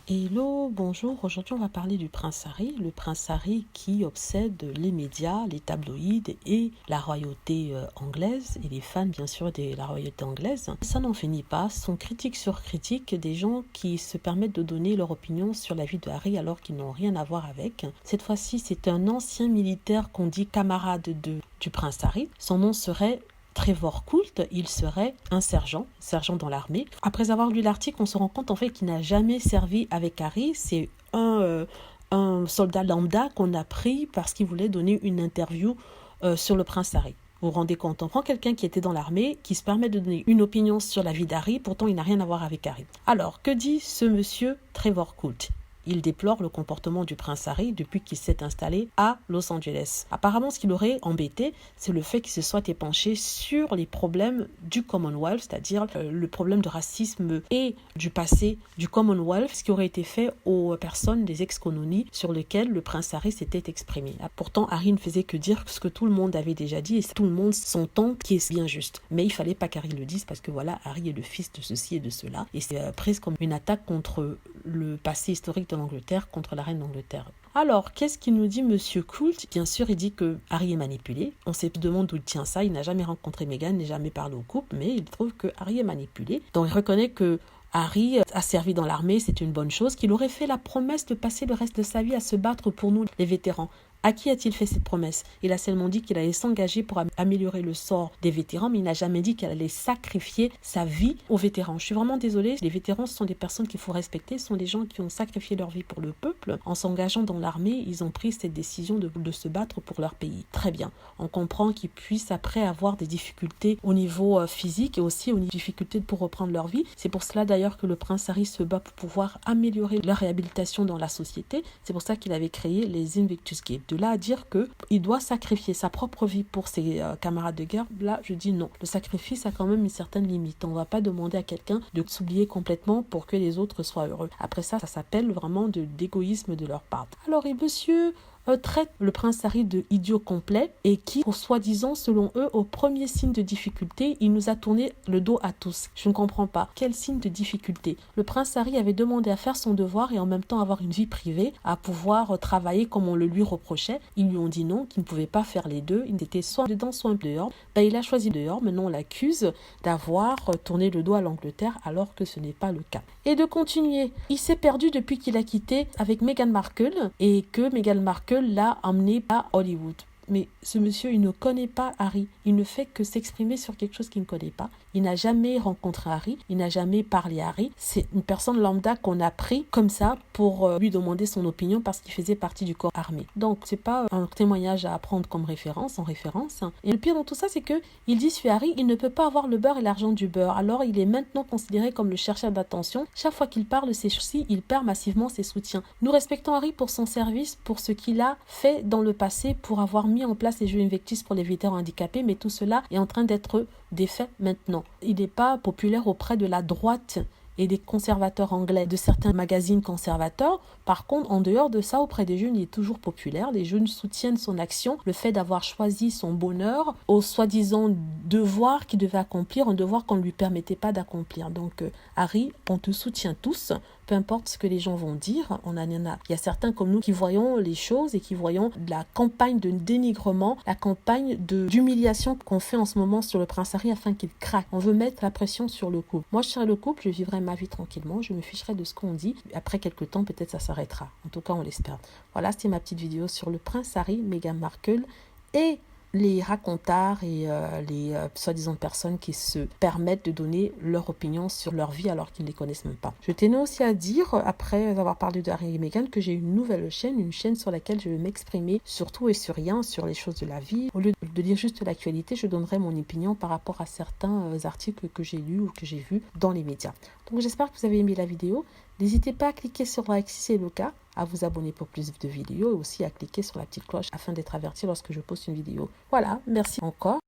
Hello, bonjour. Aujourd'hui, on va parler du prince Harry. Le prince Harry qui obsède les médias, les tabloïds et la royauté anglaise et les fans, bien sûr, de la royauté anglaise. Ça n'en finit pas. Sont critique sur critique des gens qui se permettent de donner leur opinion sur la vie de Harry alors qu'ils n'ont rien à voir avec. Cette fois-ci, c'est un ancien militaire qu'on dit camarade du prince Harry. Son nom serait Trevor Coult, il serait un sergent dans l'armée. Après avoir lu l'article, on se rend compte en fait qu'il n'a jamais servi avec Harry. C'est un soldat lambda qu'on a pris parce qu'il voulait donner une interview sur le prince Harry. Vous vous rendez compte, on prend quelqu'un qui était dans l'armée, qui se permet de donner une opinion sur la vie d'Harry, pourtant il n'a rien à voir avec Harry. Alors, que dit ce monsieur Trevor Coult ? Il déplore le comportement du prince Harry depuis qu'il s'est installé à Los Angeles. Apparemment, ce qui l'aurait embêté, c'est le fait qu'il se soit épanché sur les problèmes du Commonwealth, c'est-à-dire le problème de racisme et du passé du Commonwealth, ce qui aurait été fait aux personnes des ex-colonies sur lesquelles le prince Harry s'était exprimé. Pourtant, Harry ne faisait que dire ce que tout le monde avait déjà dit et tout le monde s'entend qui est bien juste. Mais il fallait pas qu'Harry le dise parce que voilà, Harry est le fils de ceci et de cela. Et c'est presque comme une attaque contre le passé historique de l'Angleterre, contre la reine d'Angleterre. Alors, qu'est-ce qu'il nous dit Monsieur Coult ? Bien sûr, il dit que Harry est manipulé. On se demande d'où il tient ça. Il n'a jamais rencontré Meghan, n'a jamais parlé au couple, mais il trouve que Harry est manipulé. Donc, il reconnaît que Harry a servi dans l'armée, c'est une bonne chose, qu'il aurait fait la promesse de passer le reste de sa vie à se battre pour nous, les vétérans. À qui a-t-il fait cette promesse ? Il a seulement dit qu'il allait s'engager pour améliorer le sort des vétérans, mais il n'a jamais dit qu'il allait sacrifier sa vie aux vétérans. Je suis vraiment désolée, les vétérans ce sont des personnes qu'il faut respecter, ce sont des gens qui ont sacrifié leur vie pour le peuple. En s'engageant dans l'armée, ils ont pris cette décision de se battre pour leur pays. Très bien, on comprend qu'ils puissent après avoir des difficultés au niveau physique et aussi au niveau des difficultés pour reprendre leur vie. C'est pour cela d'ailleurs que le prince Harry se bat pour pouvoir améliorer leur réhabilitation dans la société. C'est pour ça qu'il avait créé les Invictus Games. De là à dire qu'il doit sacrifier sa propre vie pour ses camarades de guerre, là je dis non. Le sacrifice a quand même une certaine limite. On ne va pas demander à quelqu'un de s'oublier complètement pour que les autres soient heureux. Après ça s'appelle vraiment d'égoïsme de leur part. Alors et monsieur traite le prince Harry de idiot complet et qui, pour soi-disant, selon eux, au premier signe de difficulté, il nous a tourné le dos à tous. Je ne comprends pas. Quel signe de difficulté ? Le prince Harry avait demandé à faire son devoir et en même temps avoir une vie privée, à pouvoir travailler comme on le lui reprochait. Ils lui ont dit non, qu'il ne pouvait pas faire les deux. Il était soit dedans, soit dehors. Il a choisi dehors. Maintenant, on l'accuse d'avoir tourné le dos à l'Angleterre alors que ce n'est pas le cas. Et de continuer. Il s'est perdu depuis qu'il a quitté avec Meghan Markle et que Meghan Markle l'a emmené à Hollywood. Mais ce monsieur, il ne connaît pas Harry. Il ne fait que s'exprimer sur quelque chose qu'il ne connaît pas. Il n'a jamais rencontré Harry. Il n'a jamais parlé à Harry. C'est une personne lambda qu'on a pris comme ça pour lui demander son opinion parce qu'il faisait partie du corps armé. Donc, c'est pas un témoignage à prendre comme référence, en référence. Et le pire dans tout ça, c'est que il dit sur Harry, il ne peut pas avoir le beurre et l'argent du beurre. Alors, il est maintenant considéré comme le chercheur d'attention. Chaque fois qu'il parle de ces choses-ci, il perd massivement ses soutiens. Nous respectons Harry pour son service, pour ce qu'il a fait dans le passé, pour avoir mis en place les Jeux Invictus pour les vétérans handicapés, mais tout cela est en train d'être défait maintenant. Il n'est pas populaire auprès de la droite et des conservateurs anglais, de certains magazines conservateurs. Par contre, en dehors de ça, auprès des jeunes, il est toujours populaire. Les jeunes soutiennent son action, le fait d'avoir choisi son bonheur au soi-disant devoir qu'il devait accomplir, un devoir qu'on ne lui permettait pas d'accomplir. Donc, Harry, on te soutient tous, peu importe ce que les gens vont dire. Il y a certains comme nous qui voyons les choses et qui voyons la campagne de dénigrement, la campagne d'humiliation qu'on fait en ce moment sur le prince Harry afin qu'il craque. On veut mettre la pression sur le couple. Moi, je serais le couple, je vivrais ma vie tranquillement, je me ficherais de ce qu'on dit. Après quelques temps, peut-être ça s'arrêtera. En tout cas, on l'espère. Voilà, c'était ma petite vidéo sur le prince Harry, Meghan Markle et les racontards et les soi-disant personnes qui se permettent de donner leur opinion sur leur vie alors qu'ils ne les connaissent même pas. Je tenais aussi à dire, après avoir parlé de Harry et Meghan, que j'ai une nouvelle chaîne, une chaîne sur laquelle je vais m'exprimer sur tout et sur rien, sur les choses de la vie. Au lieu de dire juste l'actualité, je donnerai mon opinion par rapport à certains articles que j'ai lus ou que j'ai vus dans les médias. Donc j'espère que vous avez aimé la vidéo. N'hésitez pas à cliquer sur like si c'est le cas, à vous abonner pour plus de vidéos et aussi à cliquer sur la petite cloche afin d'être averti lorsque je poste une vidéo. Voilà, merci encore.